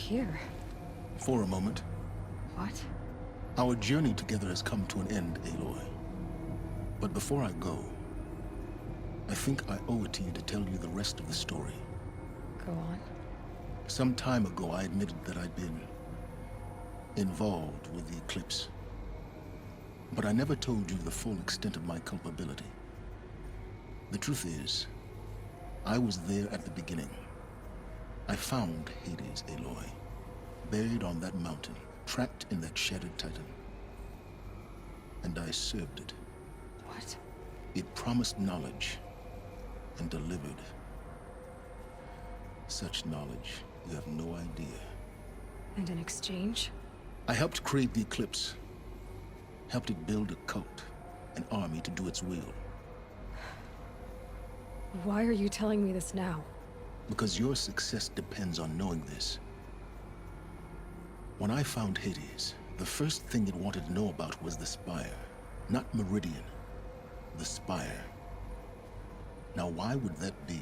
here? For a moment. What? Our journey together has come to an end, Aloy. But before I go, I think I owe it to you to tell you the rest of the story. Go on. Some time ago, I admitted that I'd been involved with the Eclipse. But I never told you the full extent of my culpability. The truth is, I was there at the beginning. I found Hades, Aloy, buried on that mountain, trapped in that shattered titan. And I served it. What? It promised knowledge and delivered. Such knowledge, you have no idea. And in exchange? I helped create the Eclipse. Helped it build a cult, an army to do its will. Why are you telling me this now? Because your success depends on knowing this. When I found Hades, the first thing it wanted to know about was the Spire. Not Meridian. The Spire. Now why would that be?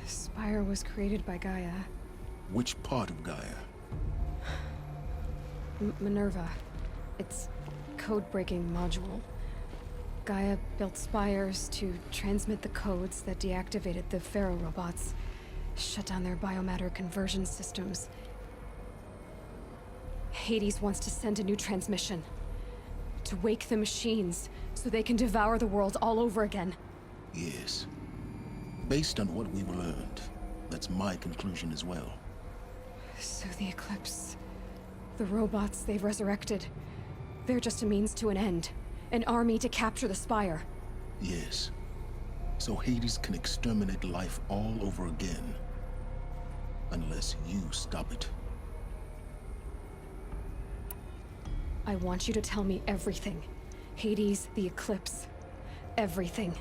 The Spire was created by Gaia. Which part of Gaia? Minerva. Its code-breaking module. Gaia built spires to transmit the codes that deactivated the Pharaoh robots, shut down their biomatter conversion systems. Hades wants to send a new transmission. To wake the machines, so they can devour the world all over again. Yes. Based on what we've learned, that's my conclusion as well. So the Eclipse... the robots they've resurrected... they're just a means to an end. An army to capture the Spire. Yes. So Hades can exterminate life all over again. Unless you stop it. I want you to tell me everything. Hades, the Eclipse. Everything.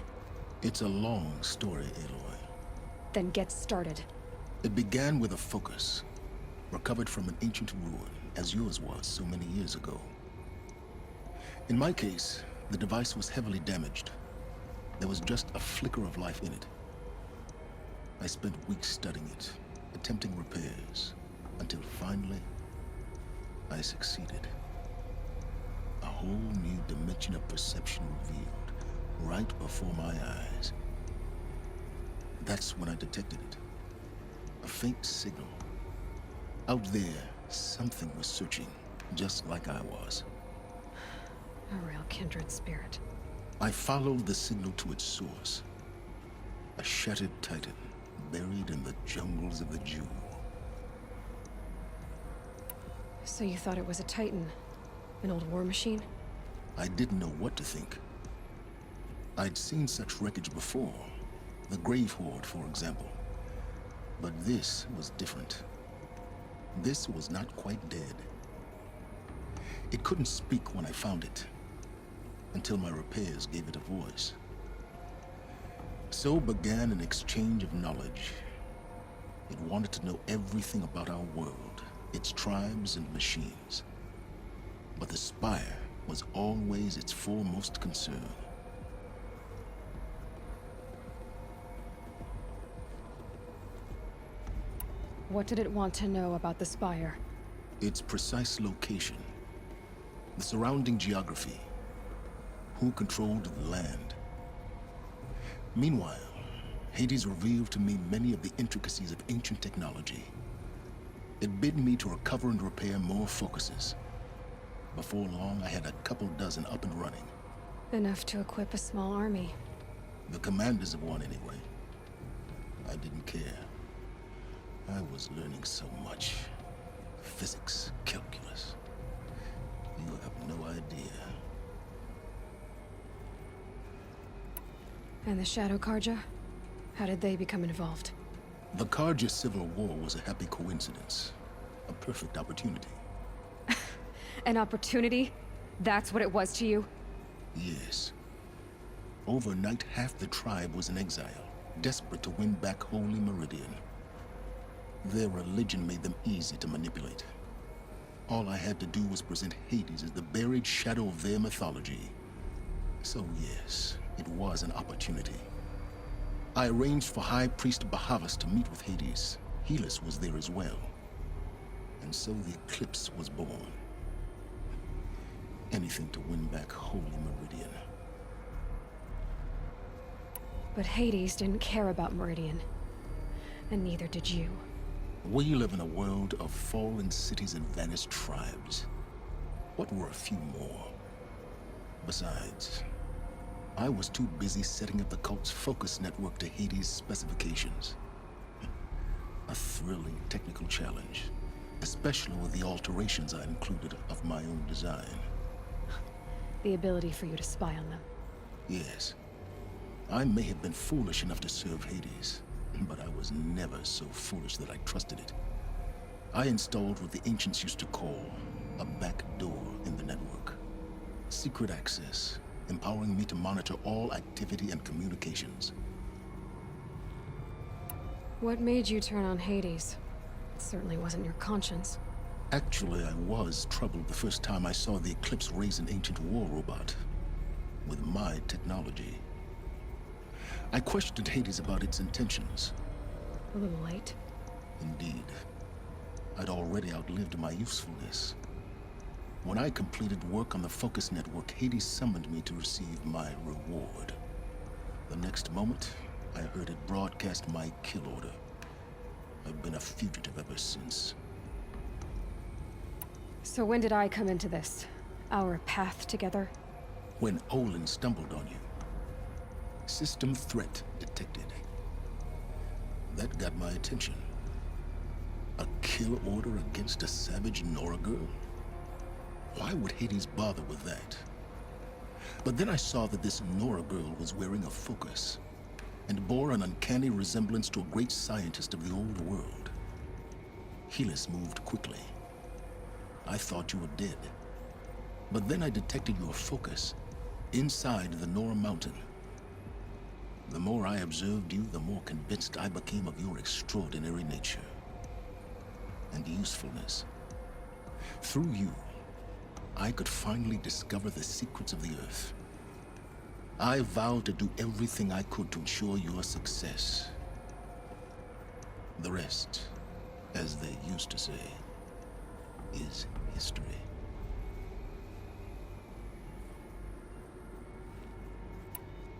It's a long story, Aloy. Then get started. It began with a focus. Recovered from an ancient ruin, as yours was so many years ago. In my case, the device was heavily damaged. There was just a flicker of life in it. I spent weeks studying it, attempting repairs, until finally, I succeeded. A whole new dimension of perception revealed, right before my eyes. That's when I detected it. A faint signal. Out there, something was searching, just like I was. A real kindred spirit. I followed the signal to its source. A shattered titan, buried in the jungles of the Jew. So you thought it was a Titan? An old war machine? I didn't know what to think. I'd seen such wreckage before. The Grave Horde, for example. But this was different. This was not quite dead. It couldn't speak when I found it, until my repairs gave it a voice. So began an exchange of knowledge. It wanted to know everything about our world, its tribes and machines. But the Spire was always its foremost concern. What did it want to know about the Spire? Its precise location, the surrounding geography, who controlled the land. Meanwhile, Hades revealed to me many of the intricacies of ancient technology. It bid me to recover and repair more focuses. Before long, I had a couple dozen up and running. Enough to equip a small army. The commanders of one, anyway. I didn't care. I was learning so much. Physics, calculus. You have no idea. And the Shadow Carja? How did they become involved? The Carja Civil War was a happy coincidence. A perfect opportunity. An opportunity? That's what it was to you? Yes. Overnight, half the tribe was in exile, desperate to win back Holy Meridian. Their religion made them easy to manipulate. All I had to do was present Hades as the buried shadow of their mythology. So yes, it was an opportunity. I arranged for High Priest Bahavas to meet with Hades. Helis was there as well. And so the Eclipse was born. Anything to win back Holy Meridian. But Hades didn't care about Meridian. And neither did you. We live in a world of fallen cities and vanished tribes. What were a few more? Besides, I was too busy setting up the cult's focus network to Hades' specifications. A thrilling technical challenge, especially with the alterations I included of my own design. The ability for you to spy on them. Yes. I may have been foolish enough to serve Hades, but I was never so foolish that I trusted it. I installed what the ancients used to call a back door in the network. Secret access, empowering me to monitor all activity and communications. What made you turn on Hades? It certainly wasn't your conscience. Actually, I was troubled the first time I saw the Eclipse raise an ancient war robot with my technology. I questioned Hades about its intentions. A little late. Indeed. I'd already outlived my usefulness. When I completed work on the Focus Network, Hades summoned me to receive my reward. The next moment, I heard it broadcast my kill order. I've been a fugitive ever since. So when did I come into this? Our path together? When Olin stumbled on you. System threat detected. That got my attention. A kill order against a savage Nora girl? Why would Hades bother with that? But then I saw that this Nora girl was wearing a focus, and bore an uncanny resemblance to a great scientist of the old world. Helis moved quickly. I thought you were dead. But then I detected your focus inside the Nora Mountain. The more I observed you, the more convinced I became of your extraordinary nature and usefulness. Through you, I could finally discover the secrets of the Earth. I vowed to do everything I could to ensure your success. The rest, as they used to say, is history.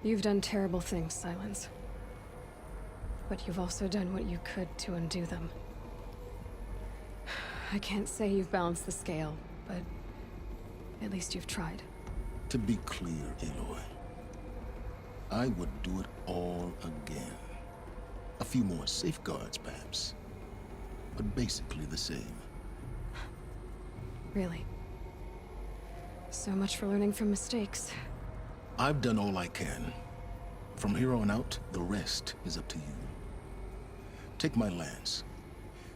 You've done terrible things, Silence. But you've also done what you could to undo them. I can't say you've balanced the scale, but at least you've tried. To be clear, Aloy, I would do it all again. A few more safeguards, perhaps, but basically the same. Really. So much for learning from mistakes. I've done all I can. From here on out, the rest is up to you. Take my lance.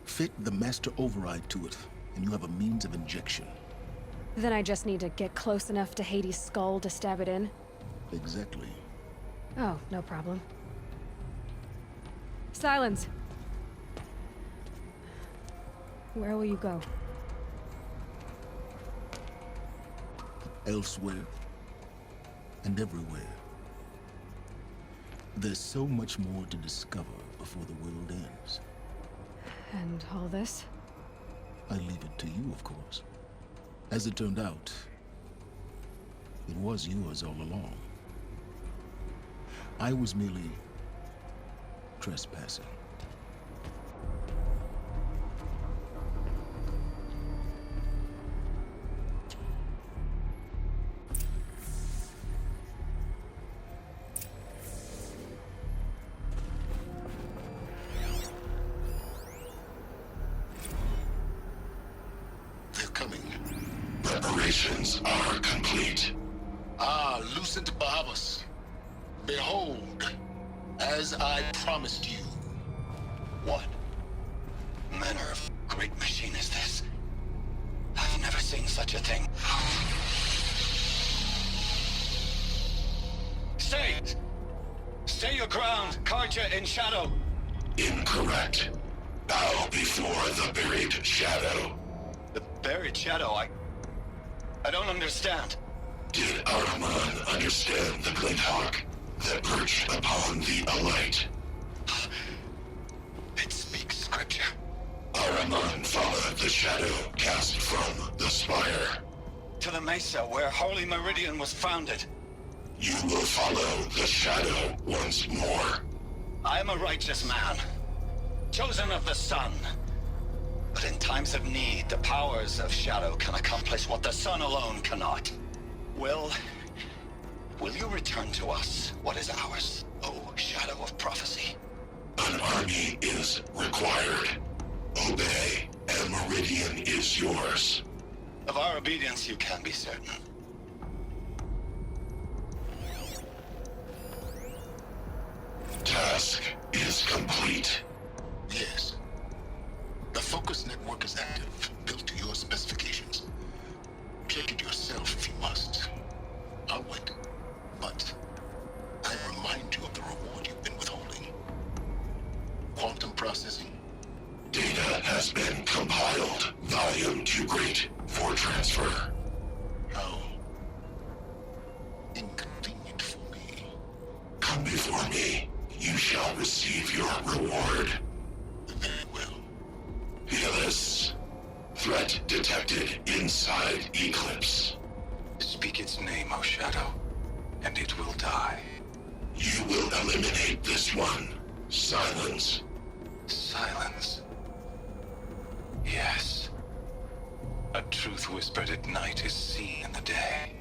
Fit the Master Override to it, and you have a means of injection. Then I just need to get close enough to Hades' skull to stab it in? Exactly. Oh, no problem. Silence! Where will you go? Elsewhere. And everywhere. There's so much more to discover before the world ends. And all this? I leave it to you, of course. As it turned out, it was yours all along. I was merely trespassing. They're coming. Preparations are complete. Ah, Lucent Bahavas. Behold, as I promised you. What manner of great machine is this? I've never seen such a thing. Stay! Stay your ground, Karja in shadow! Incorrect. Bow before the buried shadow. The buried shadow? I don't understand. Did Ahriman understand the glint hawk that perched upon the alight? It speaks scripture. Ahriman followed the shadow cast from the spire. To the mesa where Holy Meridian was founded. You will follow the shadow once more. I am a righteous man, chosen of the sun. But in times of need, the powers of shadow can accomplish what the sun alone cannot. Will you return to us what is ours, O Shadow of Prophecy? An army is required. Obey, and Meridian is yours. Of our obedience you can be certain. Task is complete. Yes. The Focus network is active, built to your specifications. Check it yourself if you must. I'll wait. But I remind you of the reward you've been withholding. Quantum processing. Data has been compiled. Volume too great for transfer. How inconvenient for me. Come before me. You shall receive your reward. Very well. Helis. Threat detected inside Eclipse. Speak its name, O Shadow, and it will die. You will eliminate this one. Silence. Silence. Yes. A truth whispered at night is seen in the day.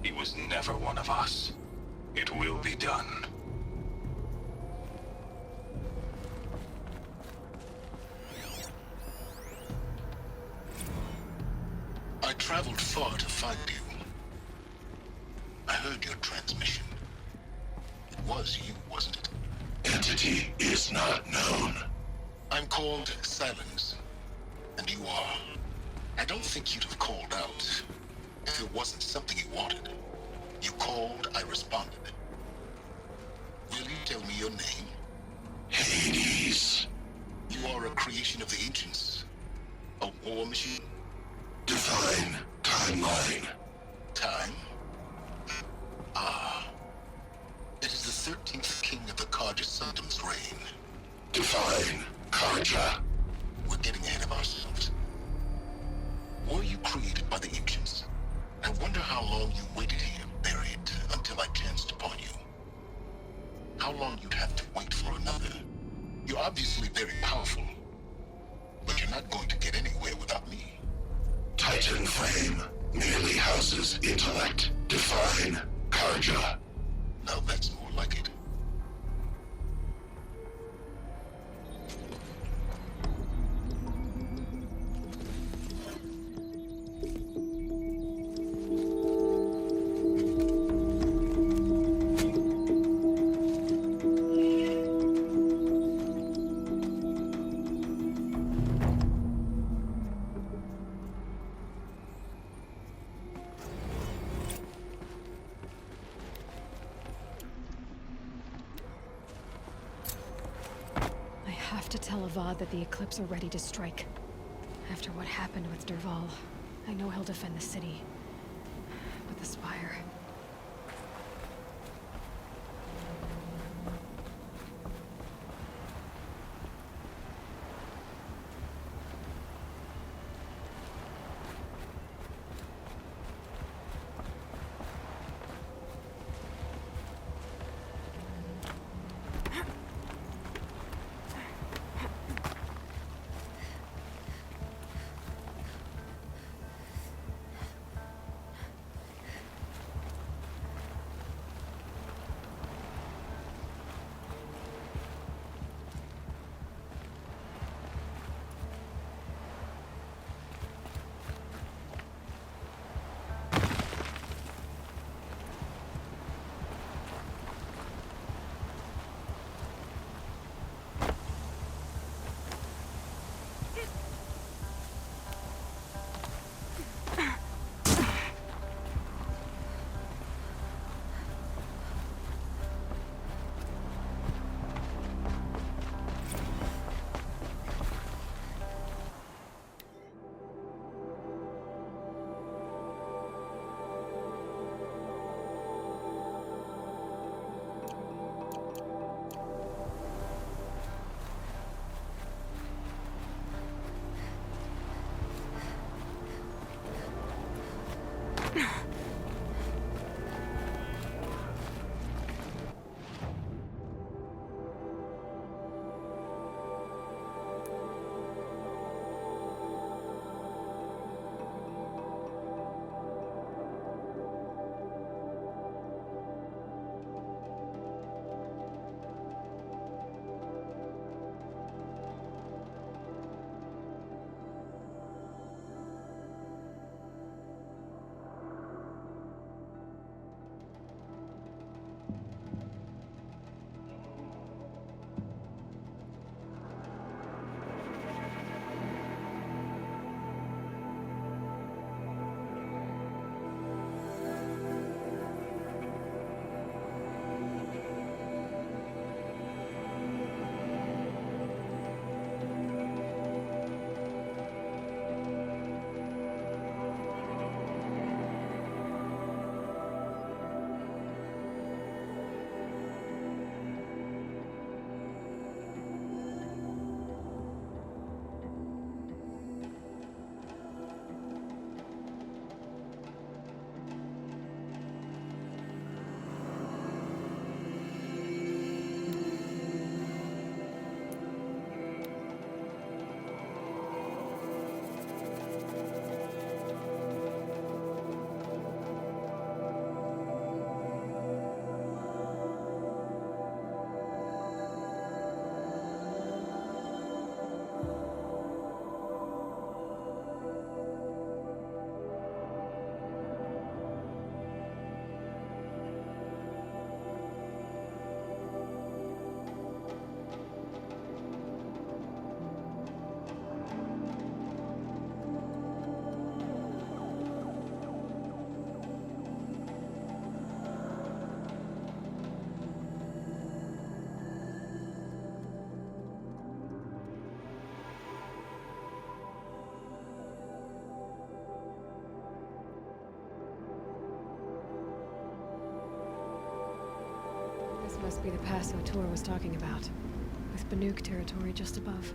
He was never one of us. It will be done. I traveled far to find you. I heard your transmission. It was you, wasn't it? Entity is not known. I'm called Silence, and you are. I don't think you'd have called out if it wasn't something you wanted. You called, I responded. Will you tell me your name? Hades. You are a creation of the ancients. A war machine? Define timeline. Time? Ah. It is the 13th king of the Carja Symptoms reign. Define Karja. We're getting ahead of ourselves. Were you created by the ancients? I wonder how long you waited here, buried, until I chanced upon you. How long you'd have to wait for another. You're obviously very powerful, but you're not going to get anywhere without me. Titan Flame merely houses intellect. Define Karja. Now that's more like it. I have to tell Avad that the Eclipse are ready to strike. After what happened with Dervahl, I know he'll defend the city. But the Spire... Must be the pass O'Toole was talking about, with Banuk territory just above.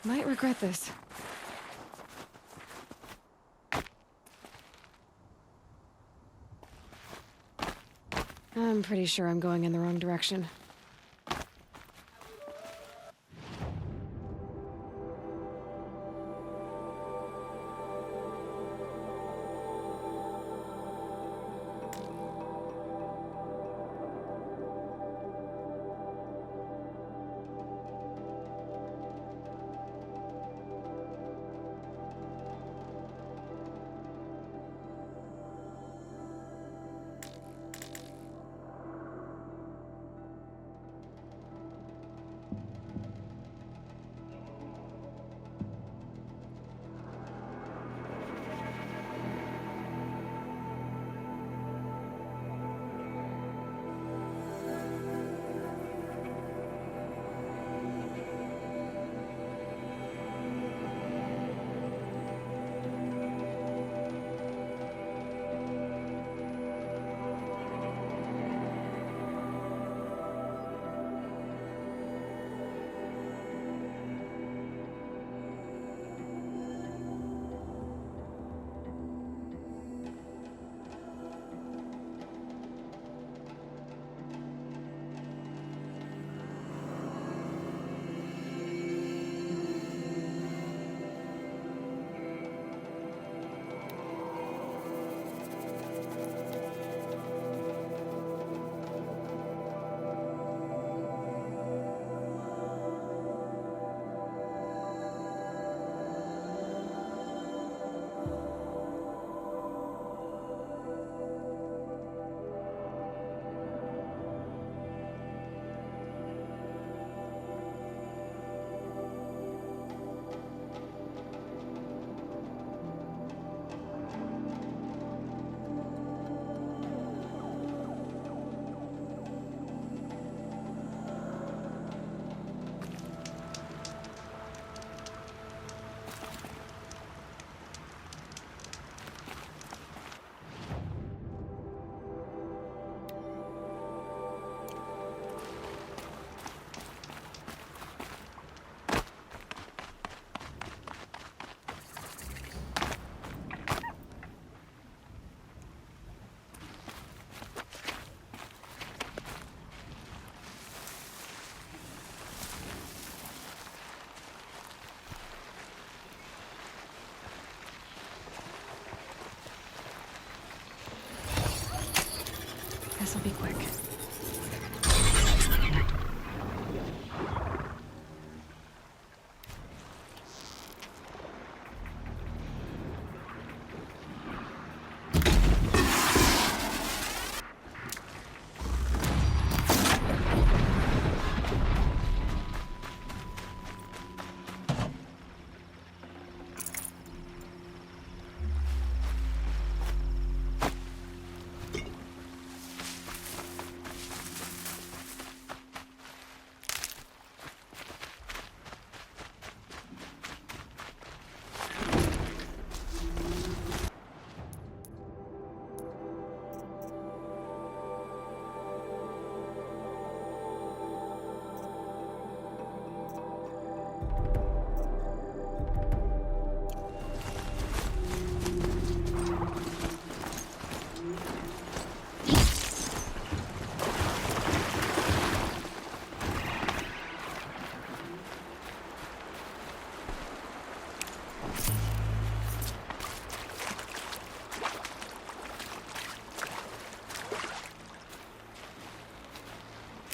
Might regret this. I'm pretty sure I'm going in the wrong direction.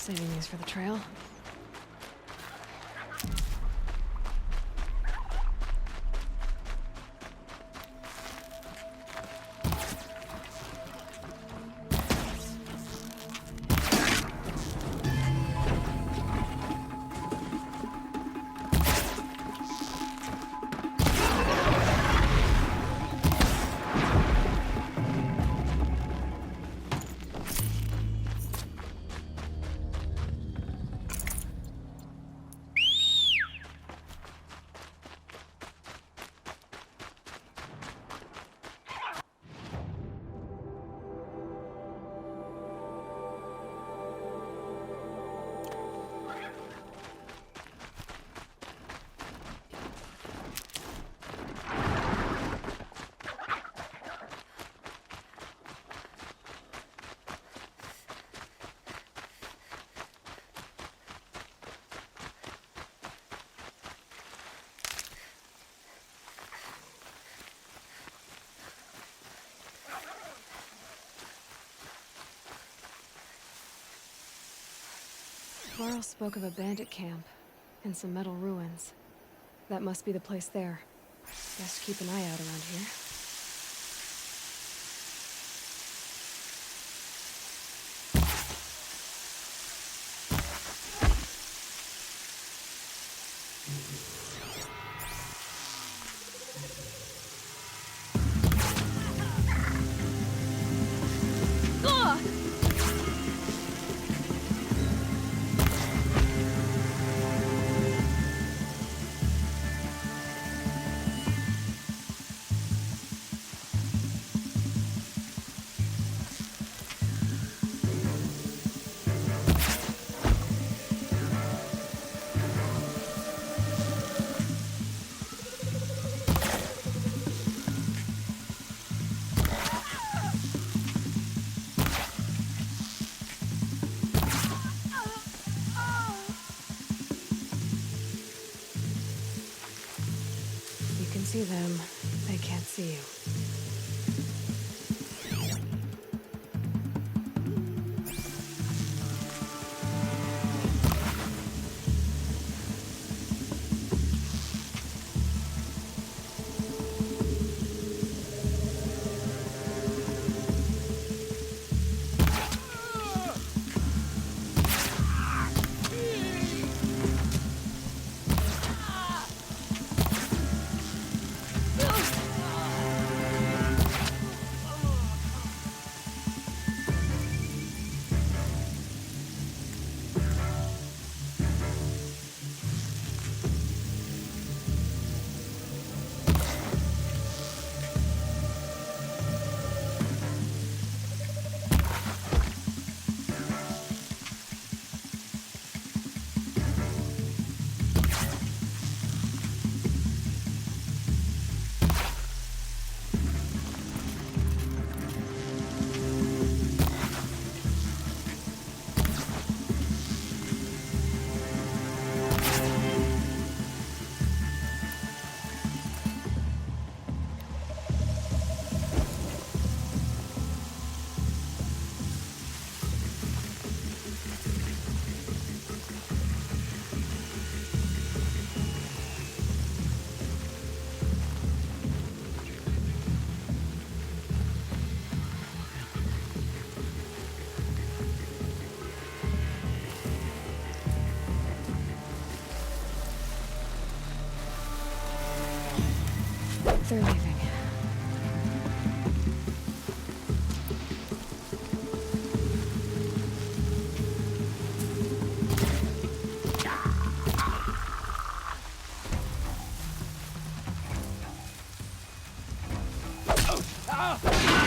Saving these for the trail. Laurel spoke of a bandit camp and some metal ruins. That must be the place there. Best keep an eye out around here. See them, they can't see you. They're leaving.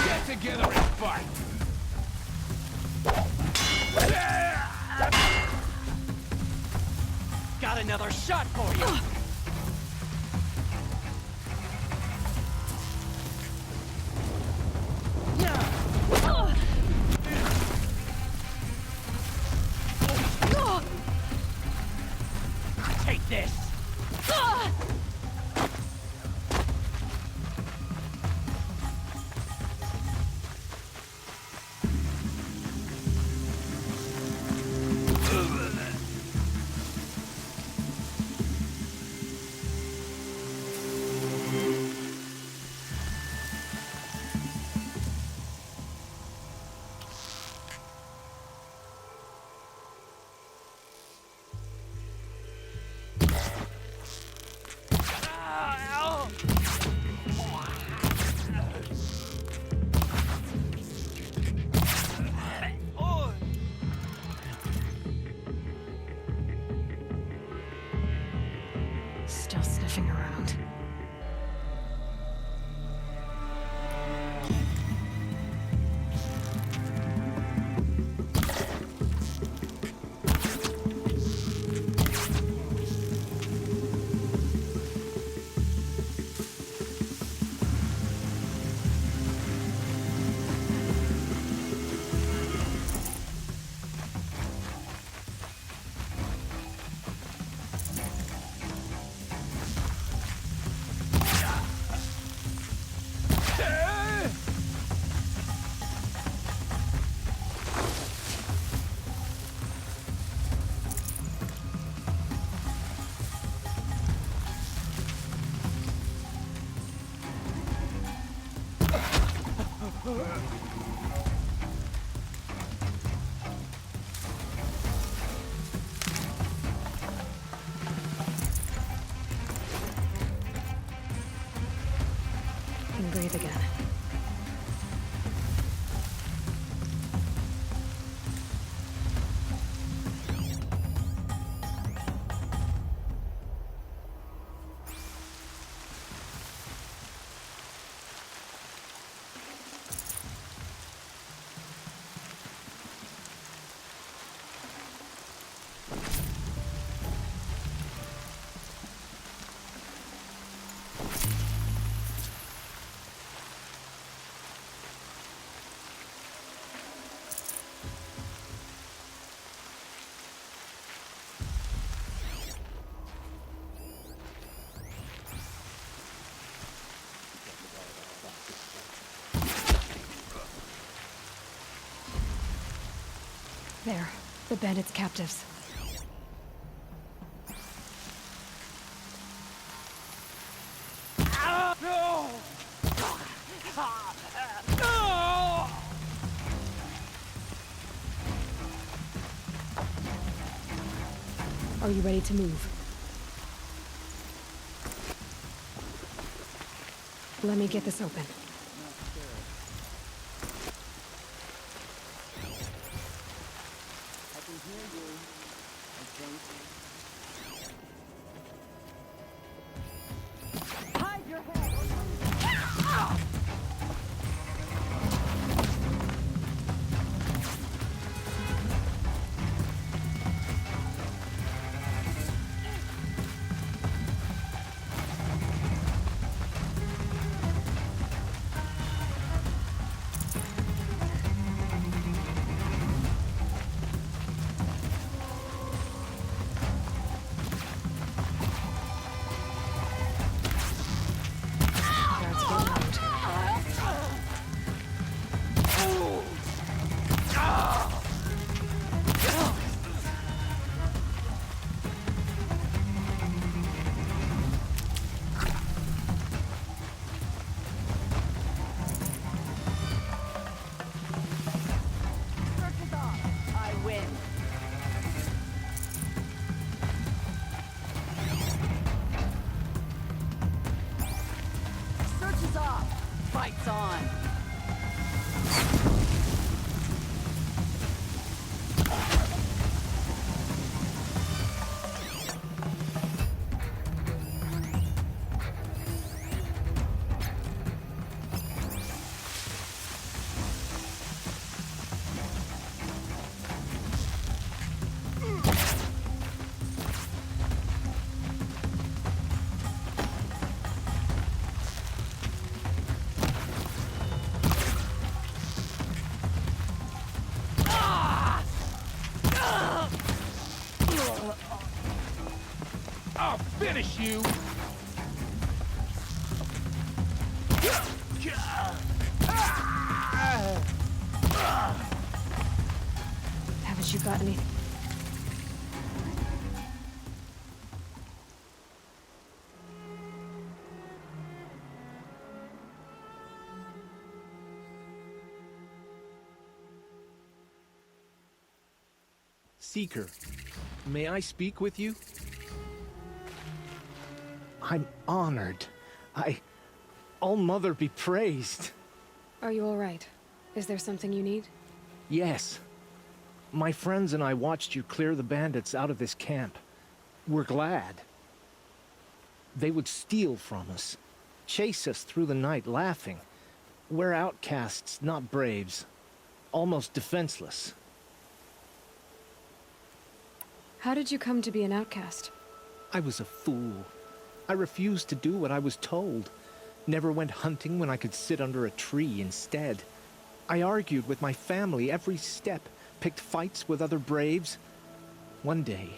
Get together and fight! Got another shot for you! Take this! still sniffing around. And breathe again. There, the bandits' captives. No! No! Are you ready to move? Let me get this open. Fight's on! I'll finish you! Haven't you got anything? Seeker, may I speak with you? I'm honored. All-Mother be praised. Are you all right? Is there something you need? Yes. My friends and I watched you clear the bandits out of this camp. We're glad. They would steal from us, chase us through the night laughing. We're outcasts, not braves. Almost defenseless. How did you come to be an outcast? I was a fool. I refused to do what I was told. Never went hunting when I could sit under a tree instead. I argued with my family every step, picked fights with other braves. One day,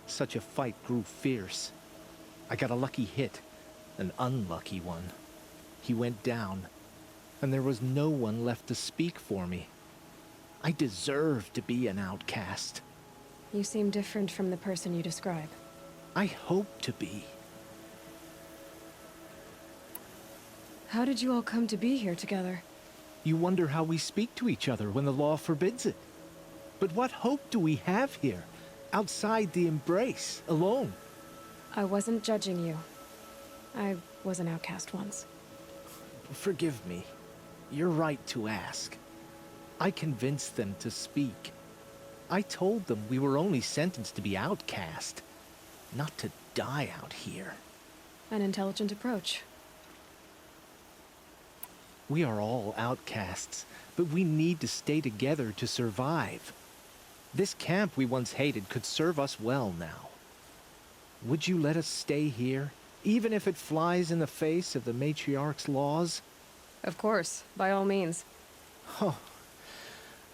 such a fight grew fierce. I got a lucky hit, an unlucky one. He went down, and there was no one left to speak for me. I deserved to be an outcast. You seem different from the person you describe. I hope to be. How did you all come to be here together? You wonder how we speak to each other when the law forbids it. But what hope do we have here, outside the embrace, alone? I wasn't judging you. I was an outcast once. Forgive me. You're right to ask. I convinced them to speak. I told them we were only sentenced to be outcast, not to die out here. An intelligent approach. We are all outcasts, but we need to stay together to survive. This camp we once hated could serve us well now. Would you let us stay here, even if it flies in the face of the matriarch's laws? Of course, by all means. Oh,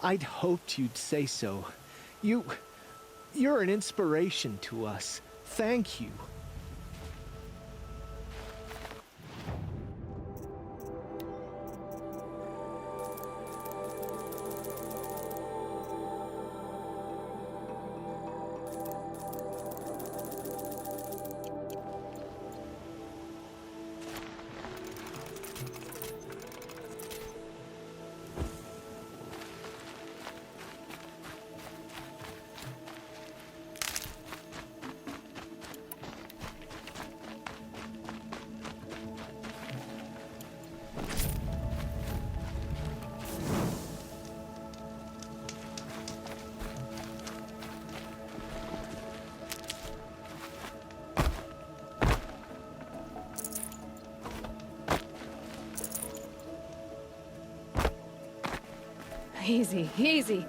I'd hoped you'd say so. You're an inspiration to us. Thank you. Easy, easy.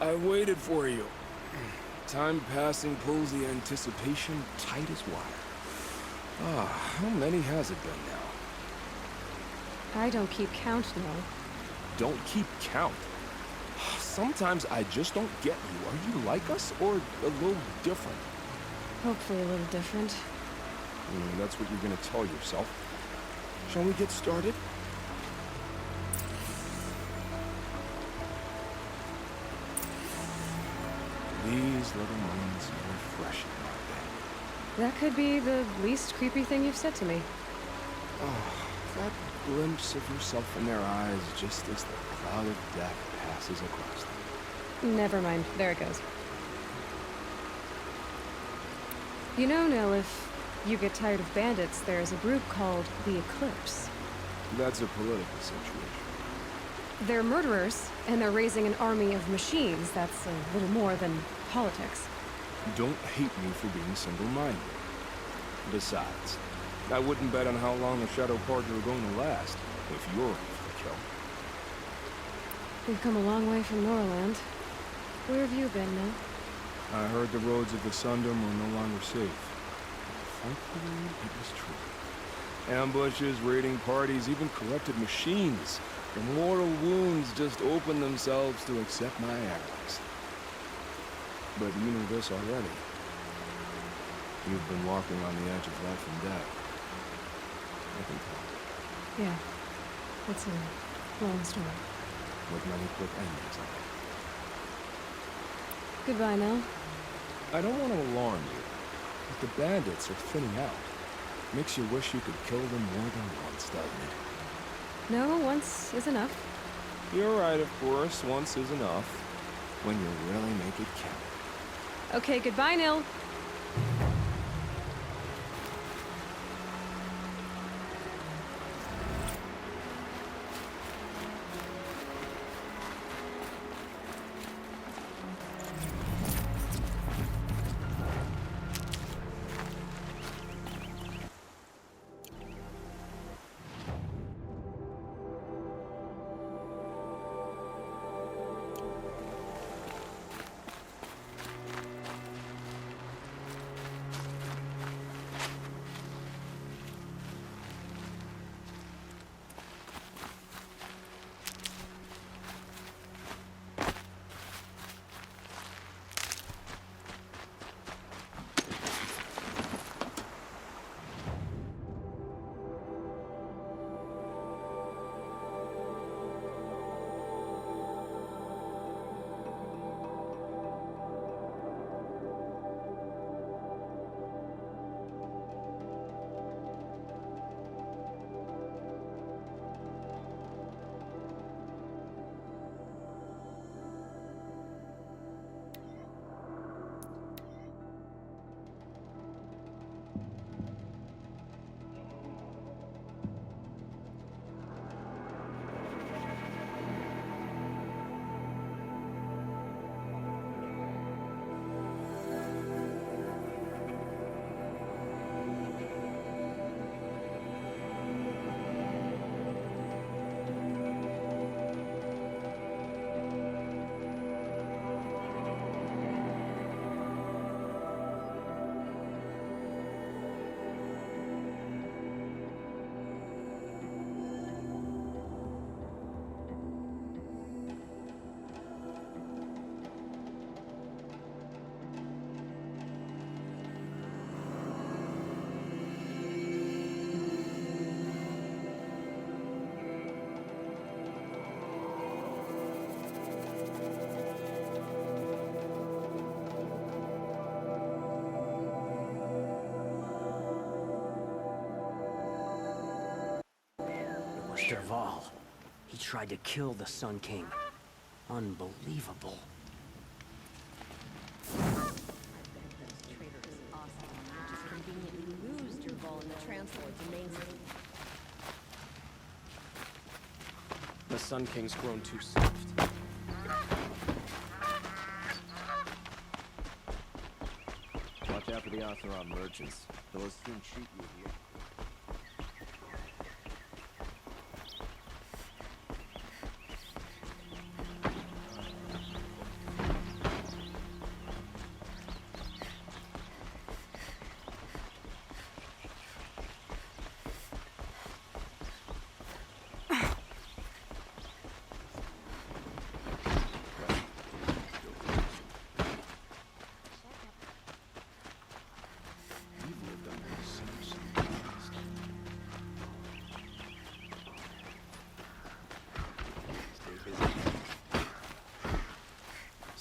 I waited for you. Time passing pulls the anticipation tight as wire. How many has it been now? I don't keep count, no. Don't keep count. Sometimes I just don't get you. Are you like us, or a little different? Hopefully a little different. That's what you're gonna tell yourself. Shall we get started? These little moments are refreshing, aren't they? That could be the least creepy thing you've said to me. That glimpse of yourself in their eyes just as the cloud of death passes across them. Never mind. There it goes. You know, Nell, if you get tired of bandits, there's a group called the Eclipse. That's a political situation. They're murderers, and they're raising an army of machines. That's a little more than politics. Don't hate me for being single-minded. Besides, I wouldn't bet on how long the Shadow Party are going to last, if you're in for the kill. We've come a long way from Norland. Where have you been, Nell? I heard the roads of the Sundom were no longer safe. Thankfully, it was true. Ambushes, raiding parties, even corrupted machines. The mortal wounds just opened themselves to accept my arrows. But you know this already. You've been walking on the edge of life and death. I can tell. Yeah. It's a long story. With many quick endings, I think. Goodbye, Nell. I don't want to alarm you, but the bandits are thinning out. Makes you wish you could kill them more than once, doesn't it? No, once is enough. You're right, of course. Once is enough. When you really make it count. Okay, goodbye, Nil. Dervahl. He tried to kill the Sun King. Unbelievable. The Sun King's grown too soft. Watch out for the Oseram merchants. They'll soon shoot you here.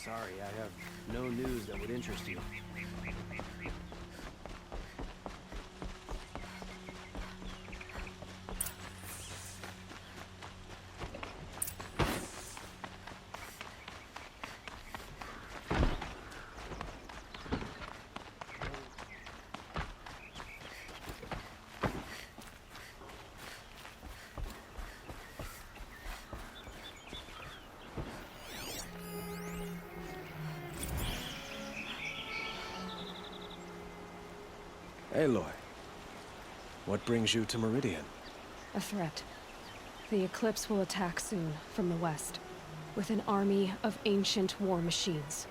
Sorry, I have no news that would interest you. Aloy, what brings you to Meridian? A threat. The Eclipse will attack soon, from the west, with an army of ancient war machines.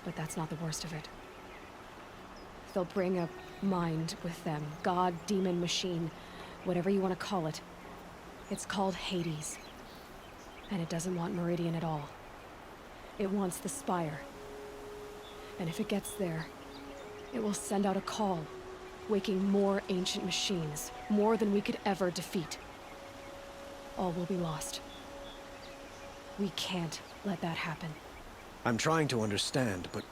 But that's not the worst of it. They'll bring a mind with them. God, demon, machine, whatever you want to call it. It's called Hades. And it doesn't want Meridian at all. It wants the Spire. And if it gets there, It will send out a call, waking more ancient machines, more than we could ever defeat. All will be lost. We can't let that happen. I'm trying to understand, but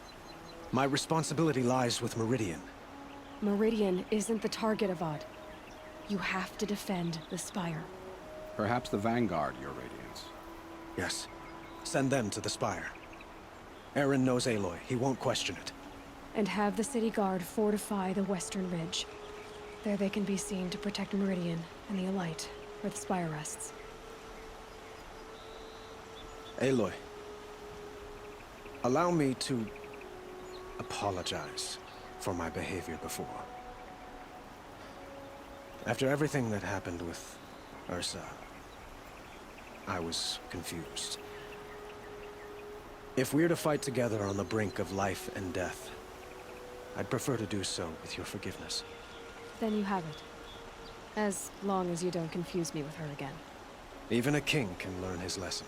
my responsibility lies with Meridian. Meridian isn't the target, Avad. You have to defend the Spire. Perhaps the Vanguard, Your Radiance. Yes. Send them to the Spire. Aaron knows Aloy. He won't question it. And have the City Guard fortify the Western Ridge. There they can be seen to protect Meridian and the Elite, where the Spire rests. Aloy, allow me to apologize for my behavior before. After everything that happened with Ursa, I was confused. If we're to fight together on the brink of life and death, I'd prefer to do so with your forgiveness. Then you have it. As long as you don't confuse me with her again. Even a king can learn his lesson.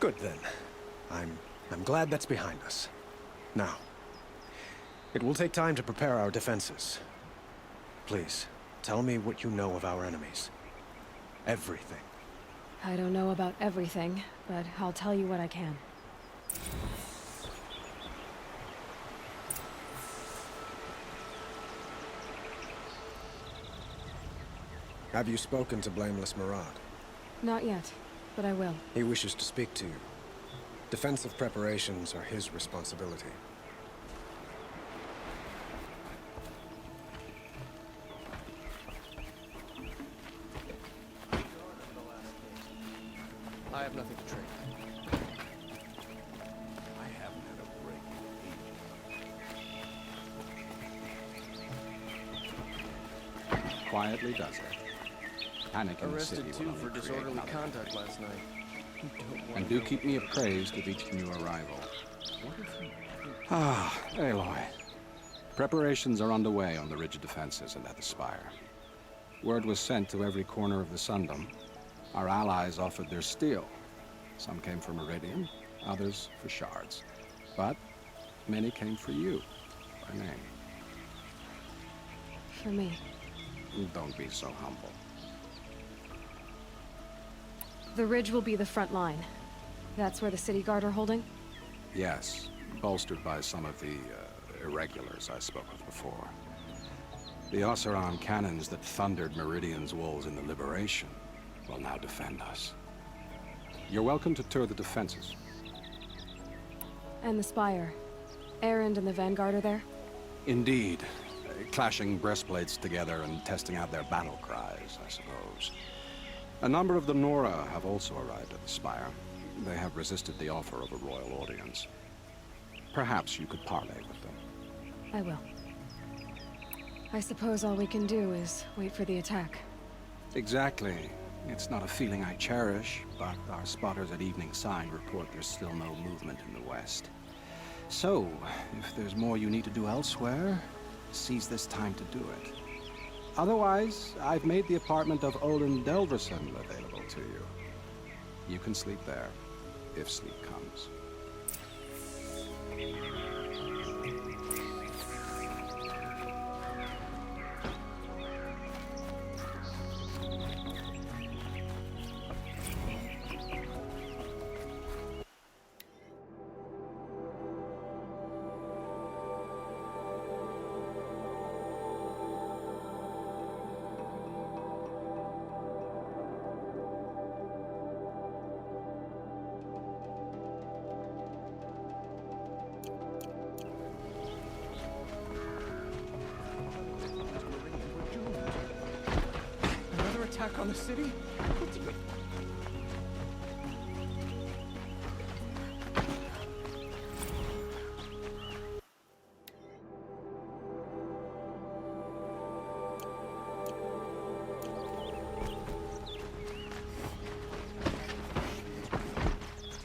Good then. I'm glad that's behind us. Now, it will take time to prepare our defenses. Please, tell me what you know of our enemies. Everything. I don't know about everything, but I'll tell you what I can. Have you spoken to Blameless Marad? Not yet, but I will. He wishes to speak to you. Defensive preparations are his responsibility. I have nothing to trade. I haven't had a break in ages. Quietly does it. Panic in the city Arrested will too only for create disorderly another conduct tragedy. last night. And do keep me appraised of each new arrival. Ah, Aloy. Preparations are underway on the ridge defenses and at the Spire. Word was sent to every corner of the Sundom. Our allies offered their steel. Some came for Meridian, others for shards. But many came for you, by name. For me. Don't be so humble. The ridge will be the front line. That's where the City Guard are holding? Yes, bolstered by some of the irregulars I spoke of before. The Oseram cannons that thundered Meridian's walls in the Liberation will now defend us. You're welcome to tour the defenses. And the Spire. Erend and the Vanguard are there? Indeed. Clashing breastplates together and testing out their battle cries, I suppose. A number of the Nora have also arrived at the Spire. They have resisted the offer of a royal audience. Perhaps you could parley with them. I will. I suppose all we can do is wait for the attack. Exactly. It's not a feeling I cherish, but our spotters at Evening Sign report there's still no movement in the west. So, if there's more you need to do elsewhere, seize this time to do it. Otherwise, I've made the apartment of Olin Delverson available to you. You can sleep there, if sleep comes. Another attack on the city?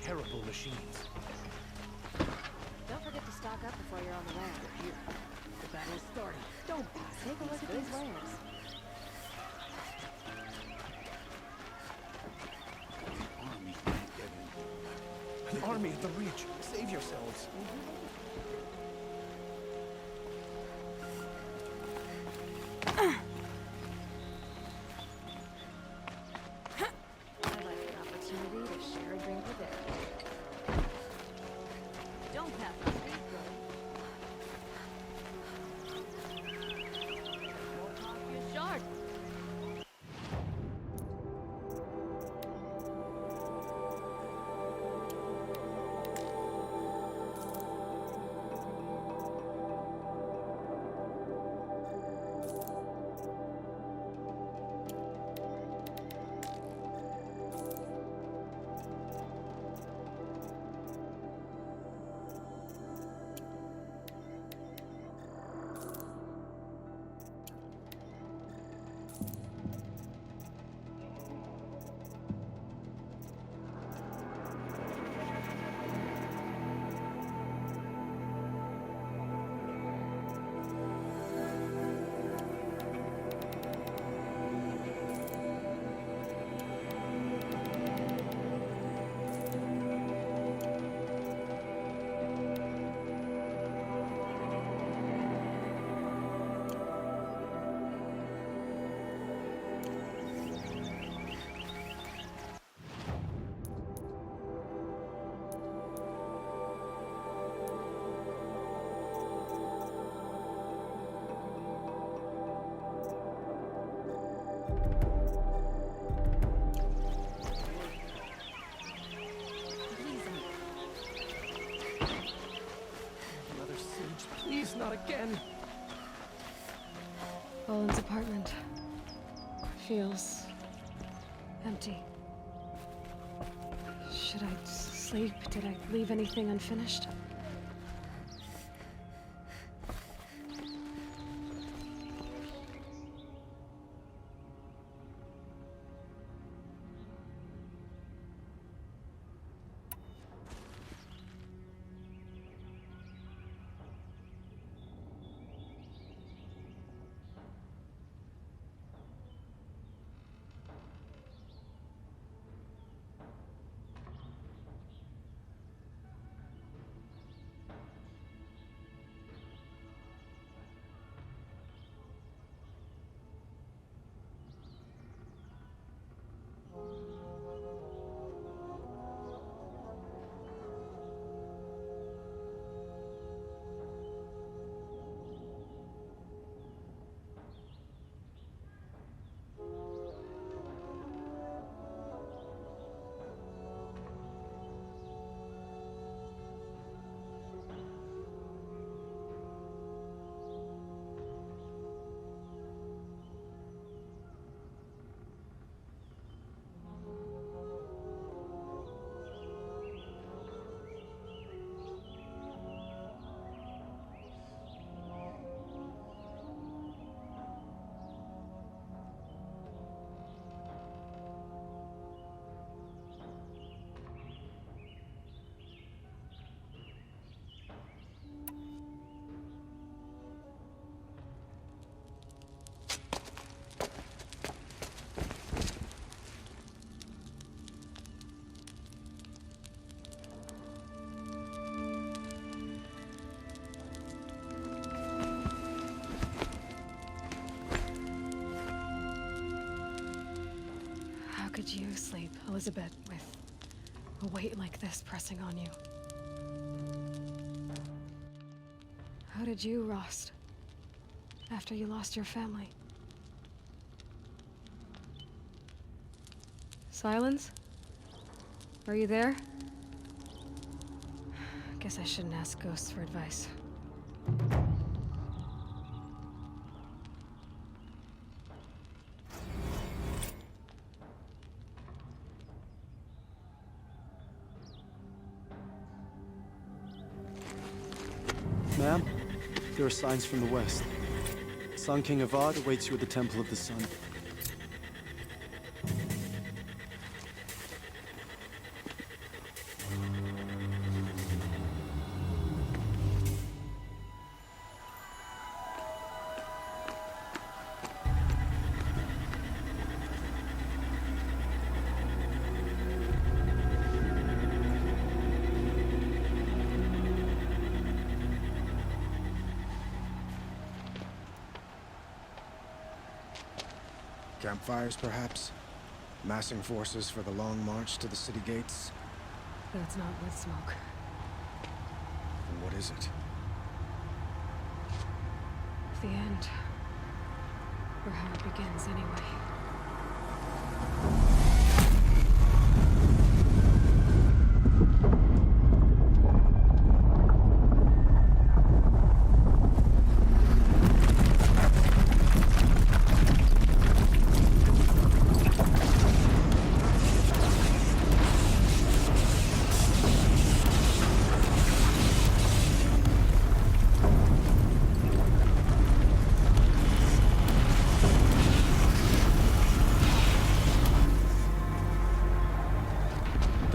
Terrible machines. Don't forget to stock up before you're on the way. Here, the battle's starting. Don't take a look at these layers. An army at the Reach. Save yourselves. Share a drink with it. Don't pass the street, Won't cost you a shard. Another siege, please, not again. Olin's apartment feels empty. Should I sleep? Did I leave anything unfinished? How could you sleep, Elizabeth, with a weight like this pressing on you? How did you, Rost, after you lost your family? Silence? Are you there? Guess I shouldn't ask ghosts for advice. Ma'am, there are signs from the west. Sun King Avad awaits you at the Temple of the Sun. Campfires, perhaps? Massing forces for the long march to the city gates? That's not with smoke. And what is it? The end. Or how it begins, anyway.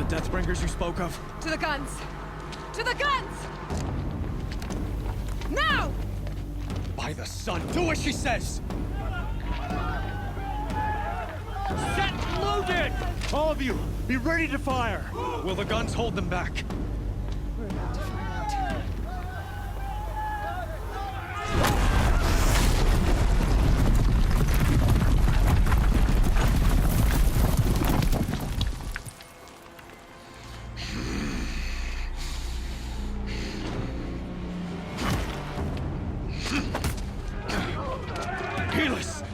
Deathbringers you spoke of? To the guns! To the guns! Now! By the sun, do as she says! Set loaded! All of you, be ready to fire! Will the guns hold them back? We're about to find out. Helis!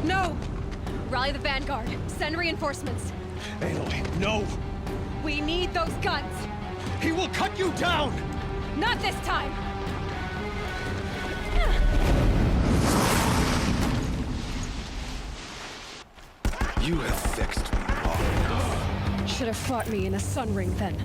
No! Rally the Vanguard. Send reinforcements. Aloy, no! We need those guns! He will cut you down! Not this time! You have vexed me, Bard. Should have fought me in a sun ring then.